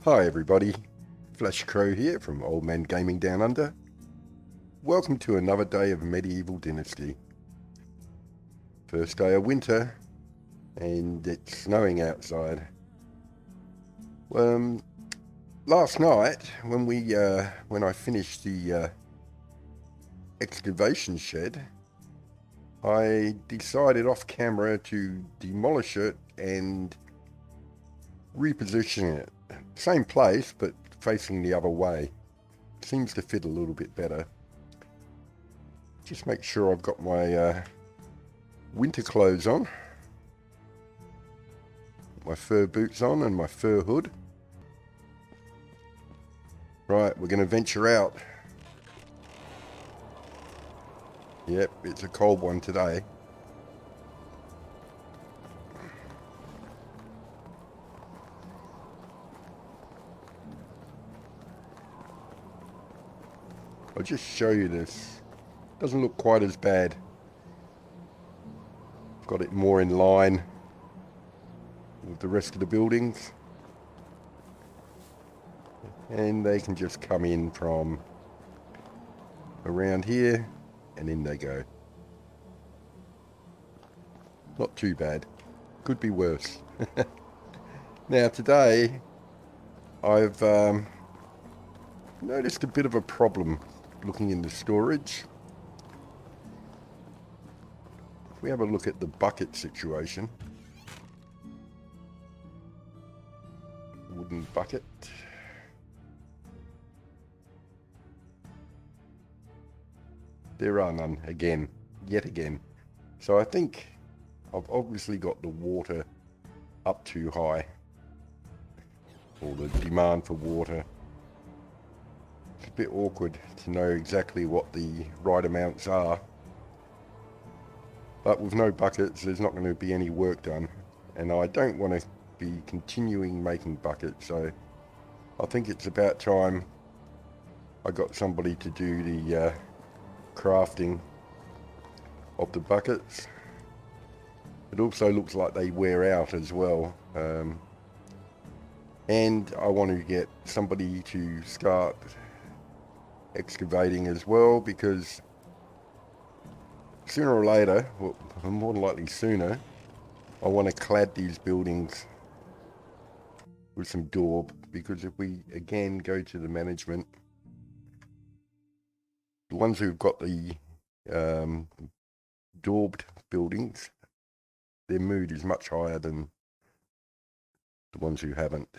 Hi everybody, Flash Crow here from Old Man Gaming Down Under. Welcome to another day of Medieval Dynasty. First day of winter, and it's snowing outside. Last night when I finished the excavation shed, I decided off camera to demolish it and reposition it. Same place, but facing the other way. Seems to fit a little bit better. Just make sure I've got my winter clothes on. My fur boots on and my fur hood. Right, we're going to venture out. Yep, it's a cold one today. I'll just show you this. Doesn't look quite as bad. Got it more in line with the rest of the buildings. And they can just come in from around here and in they go. Not too bad. Could be worse. Now today I've noticed a bit of a problem looking in the storage. If we have a look at the bucket situation. Wooden bucket. There are none again, yet again. So I think I've obviously got the water up too high, or the demand for water. It's a bit awkward to know exactly what the right amounts are, but with no buckets there's not going to be any work done, and I don't want to be continuing making buckets, so I think it's about time I got somebody to do the crafting of the buckets. It also looks like they wear out as well, and I want to get somebody to start excavating as well, because sooner or later, well, more than likely sooner, I want to clad these buildings with some daub, because if we again go to the management, the ones who've got the daubed buildings, their mood is much higher than the ones who haven't.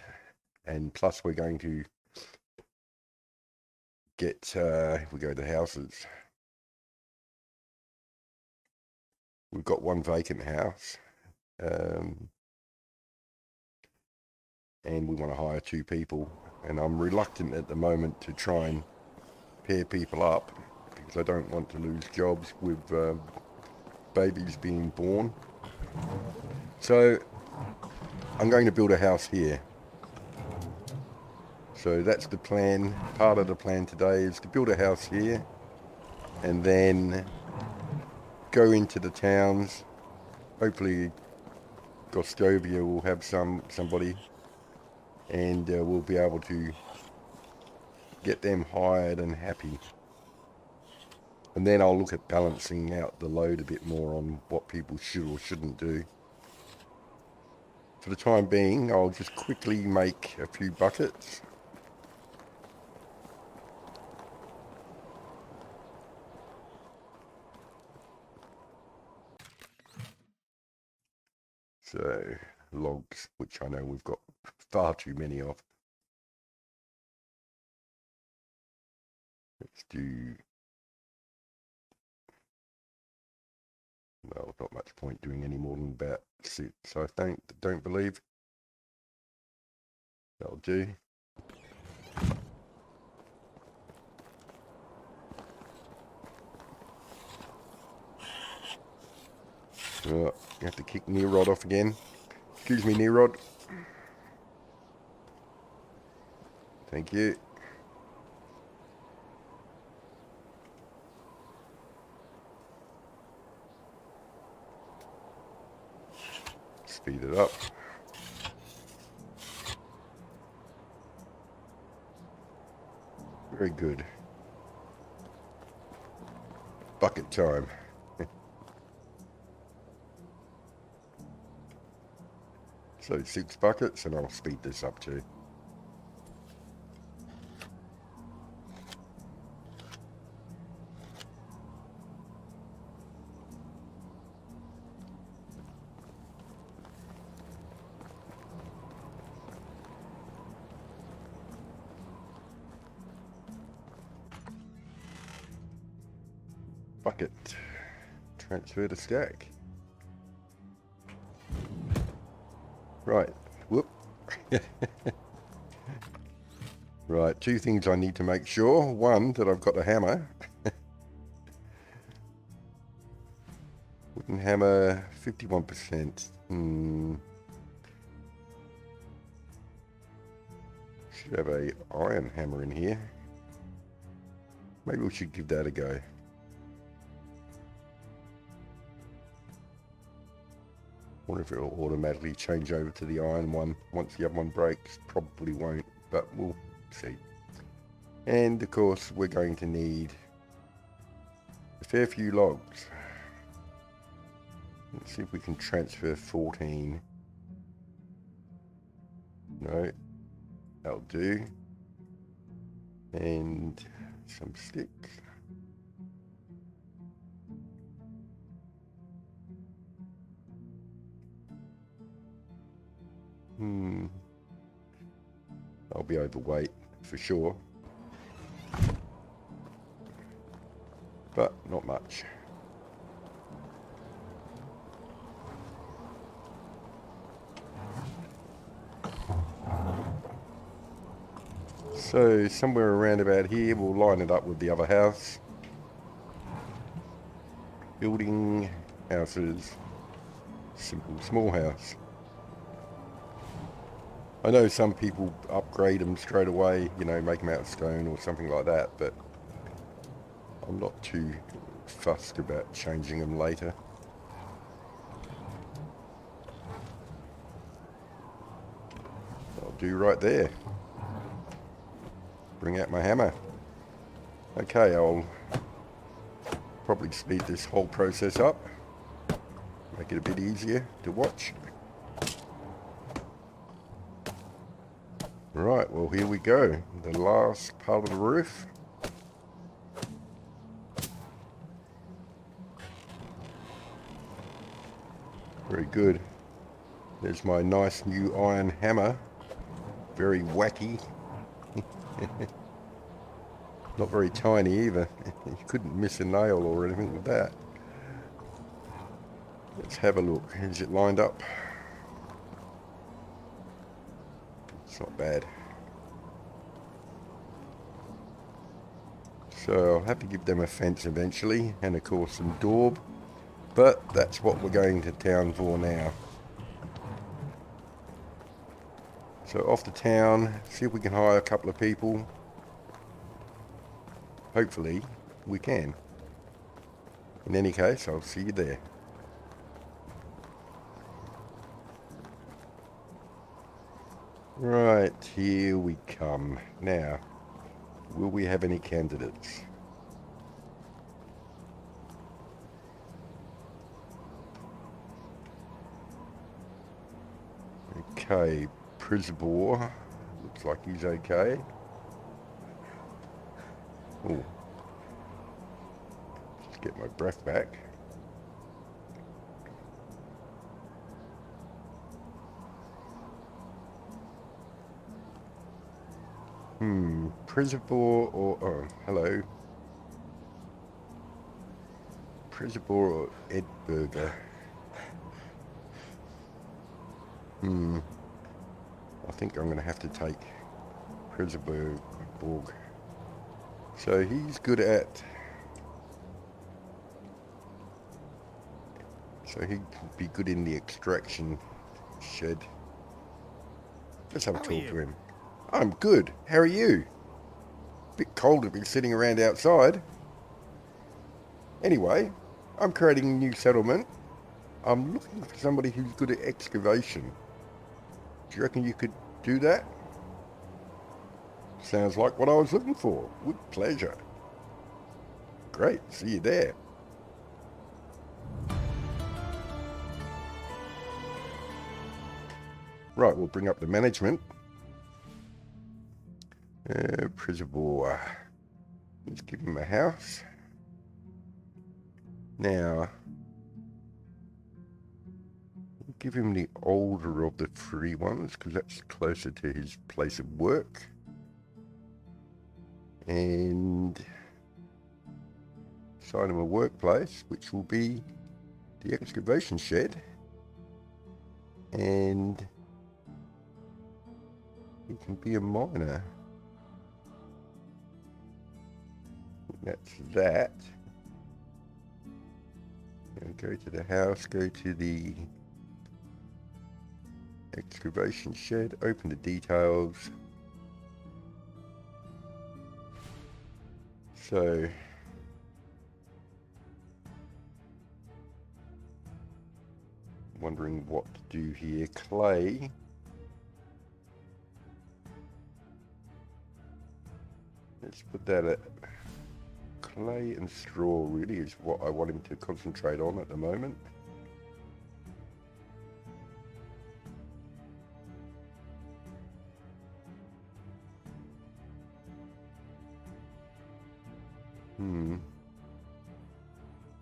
And plus we're going to get, if we go to houses, we've got one vacant house, and we want to hire 2 people, and I'm reluctant at the moment to try and pair people up, because I don't want to lose jobs with babies being born. So I'm going to build a house here. So that's the plan. Part of the plan today is to build a house here and then go into the towns. Hopefully Gostovia will have somebody, and we'll be able to get them hired and happy. And then I'll look at balancing out the load a bit more on what people should or shouldn't do. For the time being, I'll just quickly make a few buckets. So, logs, which I know we've got far too many of. Let's do... Well, not much point doing any more than about 6, I don't believe. That'll do. You have to kick Nerod off again. Excuse me, Nerod. Thank you. Speed it up. Very good. Bucket time. So 6 buckets, and I'll speed this up too. Bucket. Transfer to stack. Right. Whoop. Right, 2 things I need to make sure. One, that I've got the hammer. Wooden hammer, 51%. Should have a iron hammer in here. Maybe we should give that a go. Wonder if it'll automatically change over to the iron one once the other one breaks. Probably won't, but we'll see. And of course we're going to need a fair few logs. Let's see if we can transfer 14. No, that'll do. And some sticks. I'll be overweight for sure, but not much. So somewhere around about here, we'll line it up with the other house. Building houses, simple small house. I know some people upgrade them straight away, you know, make them out of stone or something like that, but I'm not too fussed about changing them later. I'll do right there. Bring out my hammer. Okay, I'll probably speed this whole process up, make it a bit easier to watch. Right, well here we go, the last part of the roof. Very good. There's my nice new iron hammer. Very wacky. Not very tiny either. You couldn't miss a nail or anything with that. Let's have a look. Is it lined up? It's not bad. So I'll have to give them a fence eventually, and of course some daub, but that's what we're going to town for now. So off to town, see if we can hire a couple of people. Hopefully we can. In any case, I'll see you there. Right, here we come. Now, will we have any candidates? Okay, Przebor, looks like he's okay. Oh, just get my breath back. Przebor or, oh, hello. Przebor or Edberger. I think I'm going to have to take Przebor. So he's good at... So he'd be good in the extraction shed. Let's have a talk to him. I'm good. How are you? Bit cold to be sitting around outside. Anyway, I'm creating a new settlement. I'm looking for somebody who's good at excavation. Do you reckon you could do that? Sounds like what I was looking for. With pleasure. Great, see you there. Right, we'll bring up the management. Przebor. Let's give him a house. Now, we'll give him the older of the three ones because that's closer to his place of work. And assign him a workplace, which will be the Excavation Shed. And he can be a miner. That's that. And go to the house, go to the Excavation Shed, open the details. So wondering what to do here. Clay. Let's put that at clay and straw really is what I want him to concentrate on at the moment.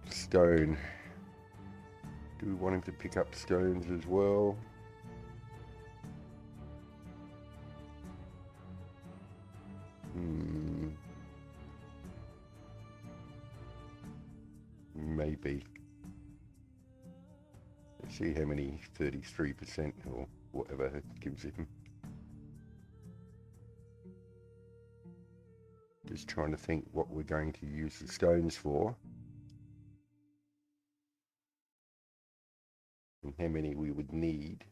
Stone. Do we want him to pick up stones as well? Maybe. Let's see how many 33% or whatever it gives him. Just trying to think what we're going to use the stones for. And how many we would need.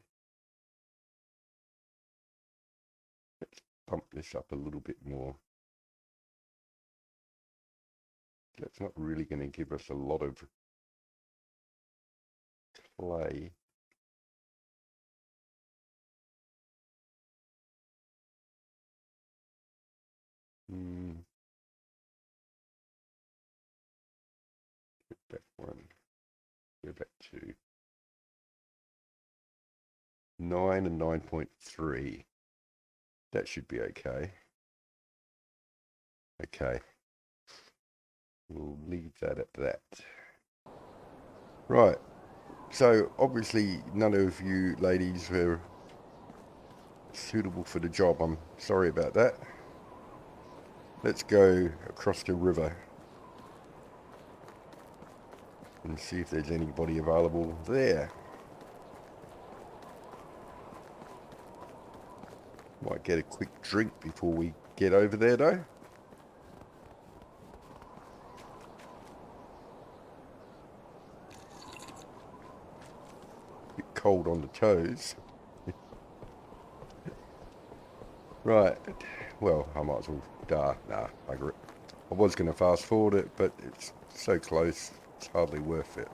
Let's pump this up a little bit more. That's not really going to give us a lot of clay. Get that one. Go back to 9 and 9.3. That should be okay. Okay. We'll leave that at that. Right. So obviously none of you ladies were suitable for the job. I'm sorry about that. Let's go across the river and see if there's anybody available there. Might get a quick drink before we get over there though. Bit cold on the toes. Right, well, I might as well, I was going to fast forward it, but it's so close, it's hardly worth it.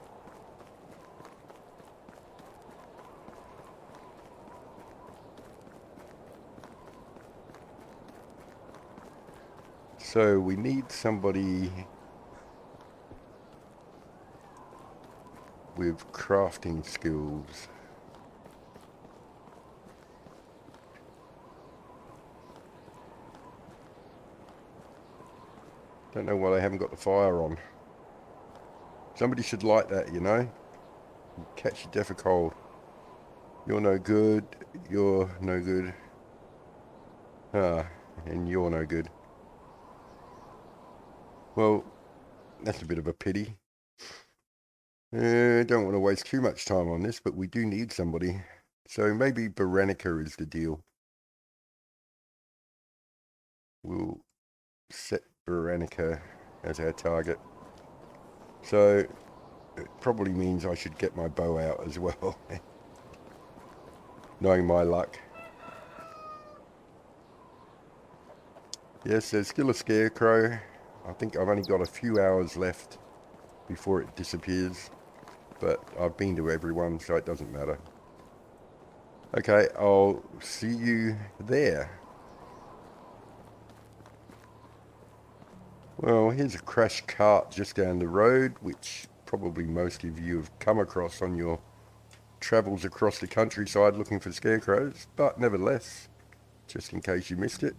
So we need somebody with crafting skills. Don't know why they haven't got the fire on. Somebody should light that, you know. Catch your death of cold. You're no good. You're no good. And you're no good. Well, that's a bit of a pity. Don't want to waste too much time on this, but we do need somebody. So maybe Baranica is the deal. We'll set Baranica as our target. So it probably means I should get my bow out as well. Knowing my luck. Yes, there's still a scarecrow. I think I've only got a few hours left before it disappears. But I've been to everyone, so it doesn't matter. Okay, I'll see you there. Well, here's a crashed cart just down the road, which probably most of you have come across on your travels across the countryside looking for scarecrows, but nevertheless, just in case you missed it.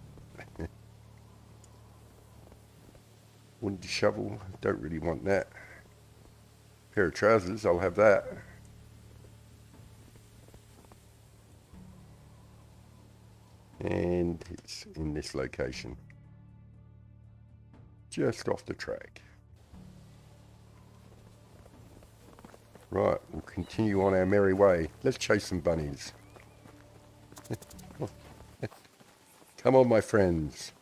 Wooden shovel, don't really want that. Pair of trousers, I'll have that. And it's in this location, just off the track. Right, we'll continue on our merry way. Let's chase some bunnies. Come on, my friends.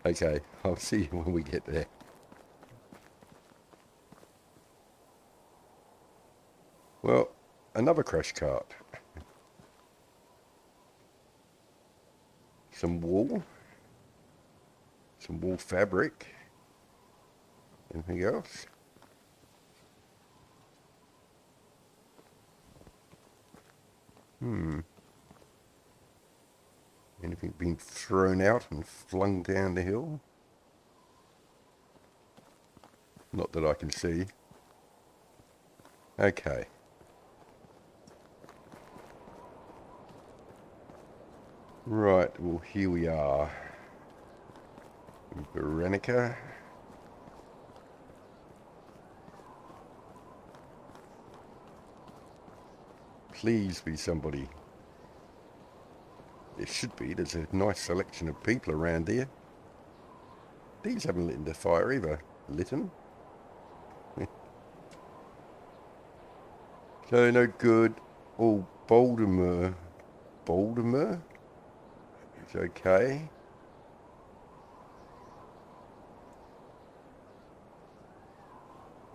Okay, I'll see you when we get there. Well, another crash cart. Some wool fabric. Anything else? Anything being thrown out and flung down the hill? Not that I can see. Okay. Right, well here we are. Baranica. Please be somebody. There should be. There's a nice selection of people around here. These haven't lit the fire either. Lit them? So no good. Oh, Baldomer. Baldomer? It's okay.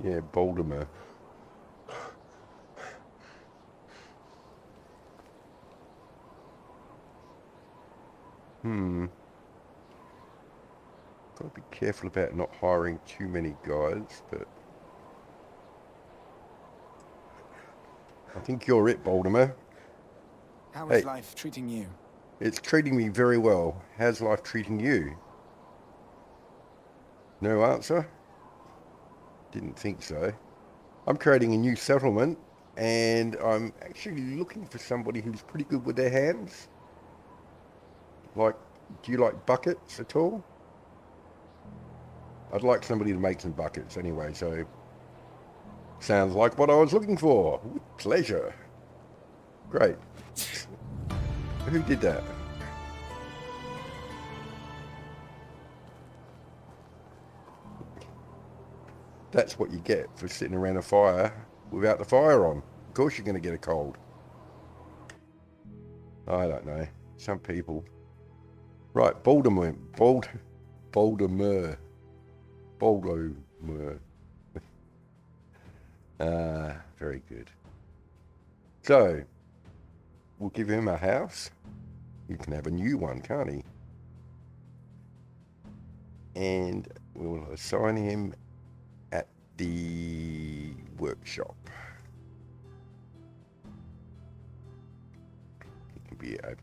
Yeah, Baldomer. Gotta be careful about not hiring too many guys, but I think you're it, Baldomer. How is life treating you? It's treating me very well. How's life treating you? No answer? Didn't think so. I'm creating a new settlement, and I'm actually looking for somebody who's pretty good with their hands. Like, do you like buckets at all? I'd like somebody to make some buckets anyway, so sounds like what I was looking for. With pleasure. Great. Who did that? That's what you get for sitting around a fire without the fire on. Of course you're going to get a cold. I don't know. Some people. Right, Baldomer. Baldomer. Very good. So, we'll give him a house. You can have a new one, can't he? And we'll assign him at the workshop. He can be a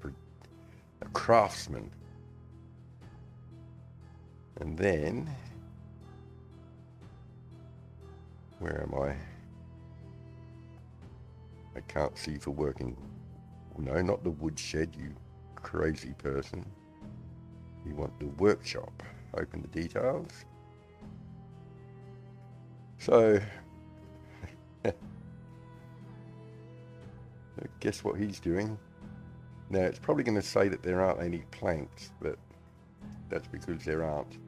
craftsman. And then, where am I? I can't see for working. No, not the woodshed, you crazy person. You want the workshop. Open the details. So, guess what he's doing? Now, it's probably going to say that there aren't any planks, but that's because there aren't.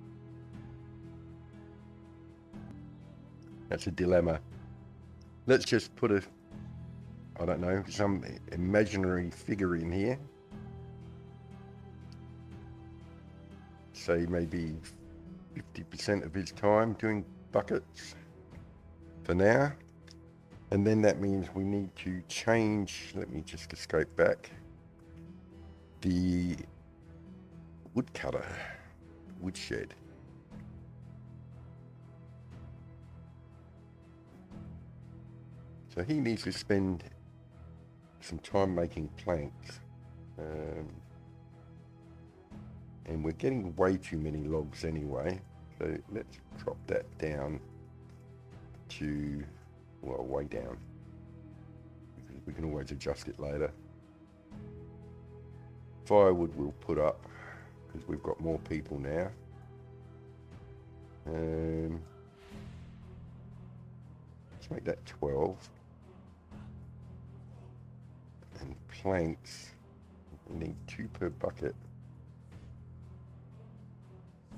That's a dilemma. Let's just put a, I don't know, some imaginary figure in here. Say maybe 50% of his time doing buckets for now. And then that means we need to change, let me just escape back, the woodcutter, woodshed. So he needs to spend some time making planks. And we're getting way too many logs anyway. So let's drop that down to, well, way down. We can always adjust it later. Firewood we'll put up because we've got more people now. Let's make that 12. And planks, we need 2 per bucket.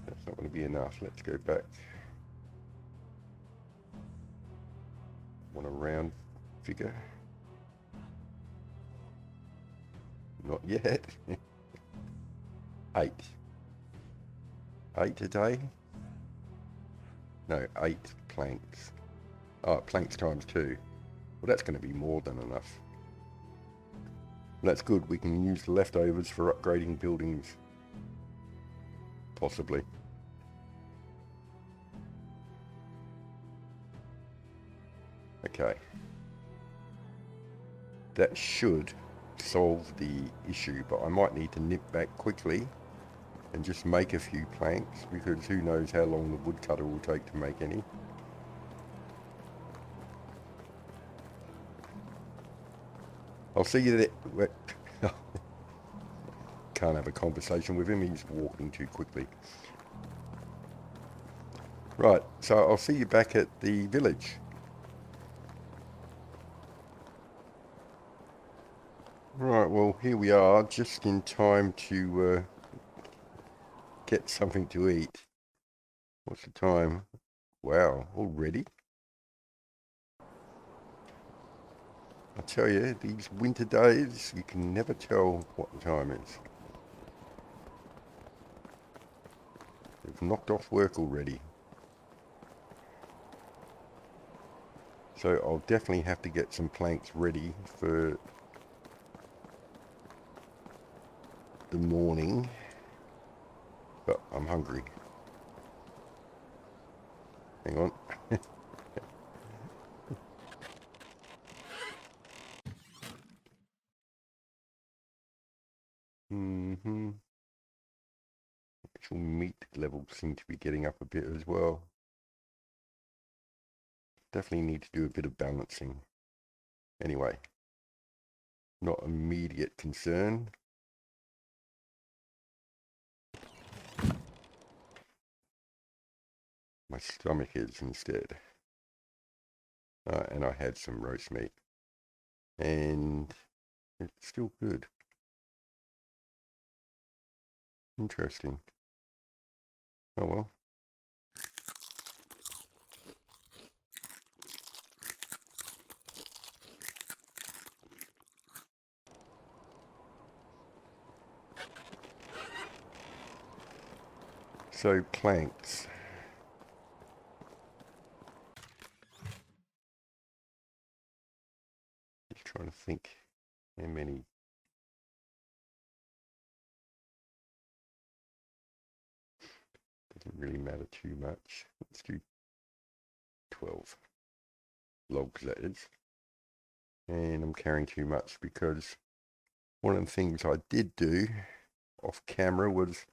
That's not going to be enough. Let's go back. Want a round figure? Not yet. 8. 8 a day? No, 8 planks. Oh, planks times 2. Well, that's going to be more than enough. That's good. We can use the leftovers for upgrading buildings. Possibly. Okay. That should solve the issue, but I might need to nip back quickly and just make a few planks, because who knows how long the woodcutter will take to make any. I'll see you there. Can't have a conversation with him, he's walking too quickly. Right, so I'll see you back at the village. Right, well, here we are, just in time to get something to eat. What's the time? Wow, already? I tell you, these winter days, you can never tell what the time is. They've knocked off work already. So I'll definitely have to get some planks ready for the morning. But I'm hungry. Hang on. Actual meat levels seem to be getting up a bit as well. Definitely need to do a bit of balancing. Anyway, not immediate concern. My stomach is instead. And I had some roast meat. And it's still good. Interesting. Oh well. So, planks. Just trying to think how many. Doesn't really matter too much. Let's do 12 logs, that is. And I'm carrying too much because one of the things I did do off camera was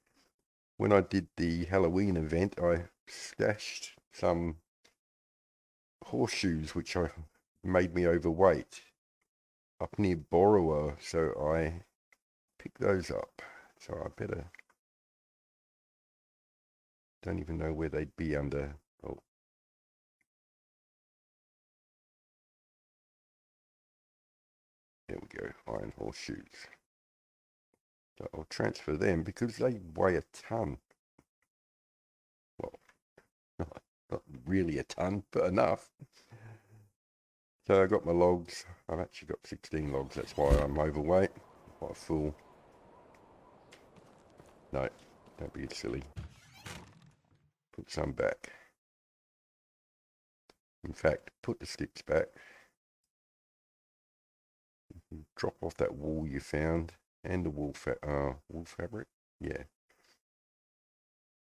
when I did the Halloween event, I stashed some horseshoes which made me overweight up near Borowo, so I picked those up. So I better, don't even know where they'd be under. Oh, there we go, iron horseshoes. So I'll transfer them because they weigh a ton. Well, not really a ton, but enough. So I got my logs. I've actually got 16 logs. That's why I'm overweight. What a fool. No, don't be silly. Put some back. In fact, put the sticks back. Drop off that wool you found and the wool fabric. Yeah.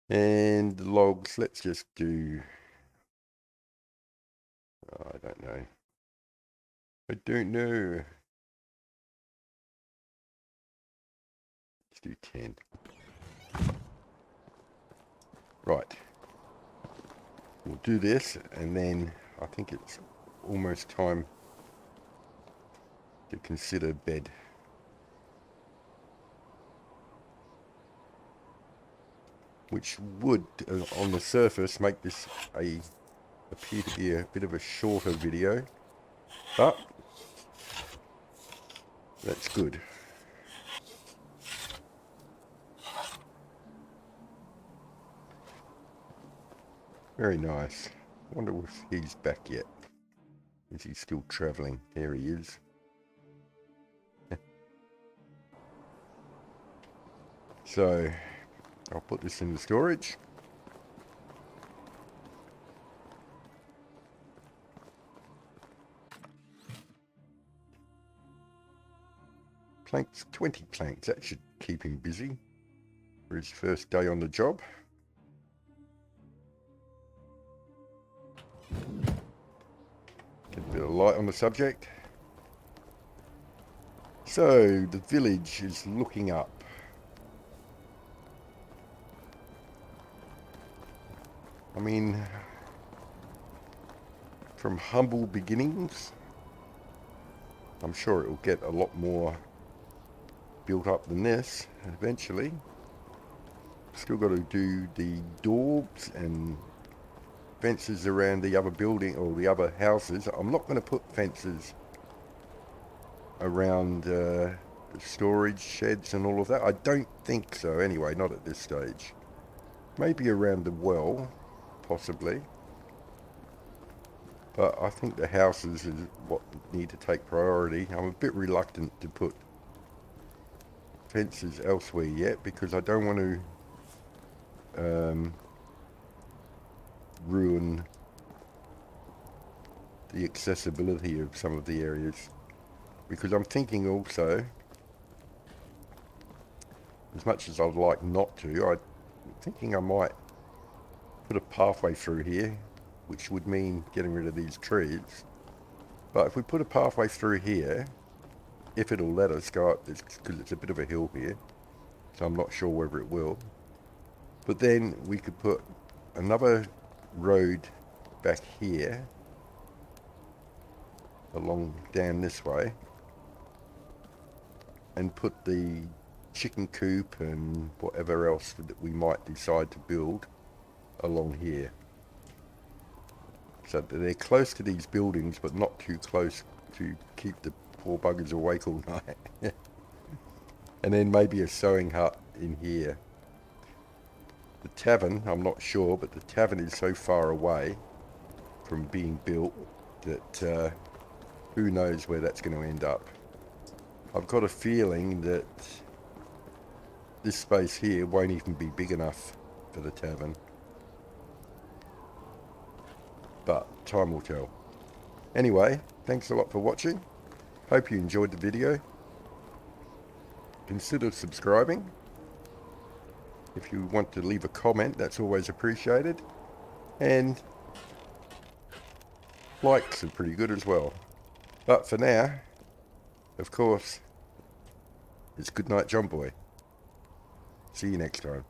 And the logs, let's just do, I don't know. I don't know. Let's do 10. Right. We'll do this, and then I think it's almost time to consider bed. Which would, on the surface, make this appear to be a bit of a shorter video, but that's good. Very nice. I wonder if he's back yet. Is he still travelling? There he is. So, I'll put this in the storage. Planks, 20 planks. That should keep him busy for his first day on the job. Get a bit of light on the subject. So, the village is looking up. I mean, from humble beginnings, I'm sure it will get a lot more built up than this eventually. Still got to do the daubs and fences around the other building or the other houses. I'm not going to put fences around the storage sheds and all of that. I don't think so anyway, not at this stage. Maybe around the well, possibly. But I think the houses is what need to take priority. I'm a bit reluctant to put fences elsewhere yet because I don't want to ruin the accessibility of some of the areas, because I'm thinking also, as much as I'd like not to, I'm thinking I might put a pathway through here, which would mean getting rid of these trees. But if we put a pathway through here, if it'll let us go up this, because it's a bit of a hill here, so I'm not sure whether it will. But then we could put another road back here, along down this way, and put the chicken coop and whatever else that we might decide to build along here. So that they're close to these buildings, but not too close to keep the poor buggers awake all night. And then maybe a sewing hut in here. The tavern, I'm not sure, but the tavern is so far away from being built that who knows where that's going to end up. I've got a feeling that this space here won't even be big enough for the tavern. But time will tell. Anyway, thanks a lot for watching. Hope you enjoyed the video. Consider subscribing. If you want to leave a comment, that's always appreciated. And likes are pretty good as well. But for now, of course, it's good night, John Boy. See you next time.